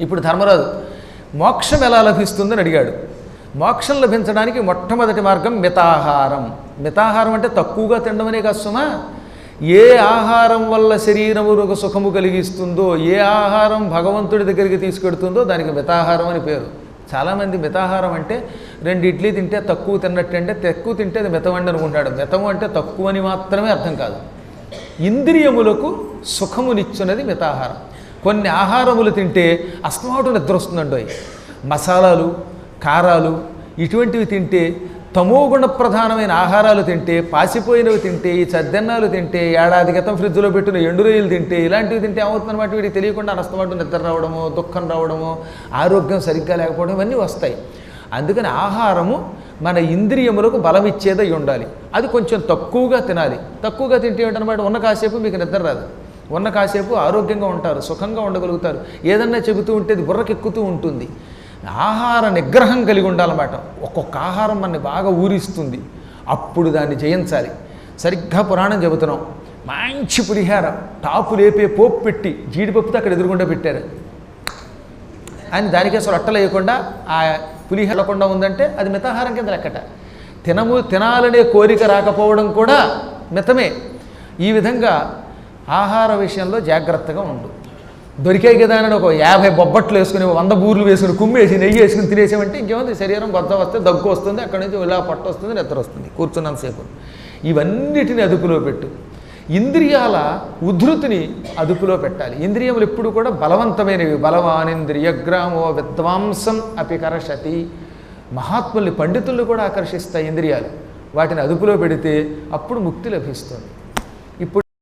ఇప్పుడు ధర్మరాజు మోక్షం ఎలా లభిస్తుందని అడిగాడు. మోక్షం లభించడానికి మొట్టమొదటి మార్గం మితాహారం. మితాహారం అంటే తక్కువగా తినడమనే కాదు సుమా, ఏ ఆహారం వల్ల శరీరములకు సుఖము కలిగిస్తుందో, ఏ ఆహారం భగవంతుడి దగ్గరికి తీసుకెడుతుందో దానికి మితాహారం అని పేరు. చాలామంది మితాహారం అంటే 2 ఇడ్లీ తింటే తక్కువ తిన్నట్టు, అంటే తక్కువ తింటే అది మితమండి అనుకుంటాడు. మితము అంటే తక్కువ అని మాత్రమే అర్థం కాదు. ఇంద్రియములకు సుఖమునిచ్చున్నది మితాహారం. కొన్ని ఆహారములు తింటే అస్తమాటు నిద్ర వస్తుందండి. మసాలాలు, కారాలు ఇటువంటివి తింటే, తమోగుణ ప్రధానమైన ఆహారాలు తింటే, పాసిపోయినవి తింటే, ఈ చద్దెన్నాలు తింటే, ఏడాది క్రితం ఫ్రిడ్జ్లో పెట్టిన ఎండు రొయ్యలు తింటే, ఇలాంటివి తింటే ఏమవుతుందన్నమాట, వీడికి తెలియకుండా అస్తమాటు నిద్ర రావడము, దుఃఖం రావడము, ఆరోగ్యం సరిగ్గా లేకపోవడం ఇవన్నీ వస్తాయి. అందుకని ఆహారము మన ఇంద్రియములకు బలం ఇచ్చేదై ఉండాలి. అది కొంచెం తక్కువగా తినాలి. తక్కువగా తింటే ఏంటన్నమాట, ఉన్న కాసేపు మీకు నిద్ర రాదు, ఉన్న కాసేపు ఆరోగ్యంగా ఉంటారు, సుఖంగా ఉండగలుగుతారు. ఏదన్నా చెబుతూ ఉంటే అది బుర్రకెక్కుతూ ఉంటుంది. ఆహార నిగ్రహం కలిగి ఉండాలన్నమాట. ఒక్కొక్క ఆహారం మనని బాగా ఊరిస్తుంది, అప్పుడు దాన్ని జయించాలి. సరిగ్గా పురాణం చెబుతున్నాం. మంచి పులిహార టాపు లేపే పోపు పెట్టి జీడిపప్పుతో అక్కడ ఎదురుగుండా పెట్టారు అని దానికి అసలు అట్టలేయకుండా ఆ పులిహోర వెళ్ళకుండా ఉందంటే అది మితాహారం కింద లెక్కట. తినాలనే కోరిక రాకపోవడం కూడా మితమే. ఈ విధంగా ఆహార విషయంలో జాగ్రత్తగా ఉండు. దొరికాయి కదా అని ఒక 50 బొబ్బట్లు వేసుకుని 100 బూర్లు వేసుకుని కుమ్మేసి నెయ్యి వేసుకుని తినేసామంటే ఇంకేముంది, శరీరం బొద్ద వస్తే దగ్గు వస్తుంది, అక్కడి నుంచి ఇలా పట్టు వస్తుంది, నిద్ర వస్తుంది కూర్చున్నంతసేపు. ఇవన్నిటిని అదుపులో పెట్టు. ఇంద్రియాల ఉద్ధృతిని అదుపులో పెట్టాలి. ఇంద్రియములు ఎప్పుడు కూడా బలవంతమైనవి. బలవానింద్రియగ్రామో విద్వాంసం అపికర్షతి. మహాత్ముల్ని, పండితుల్ని కూడా ఆకర్షిస్తాయి ఇంద్రియాలు. వాటిని అదుపులో పెడితే అప్పుడు ముక్తి లభిస్తుంది.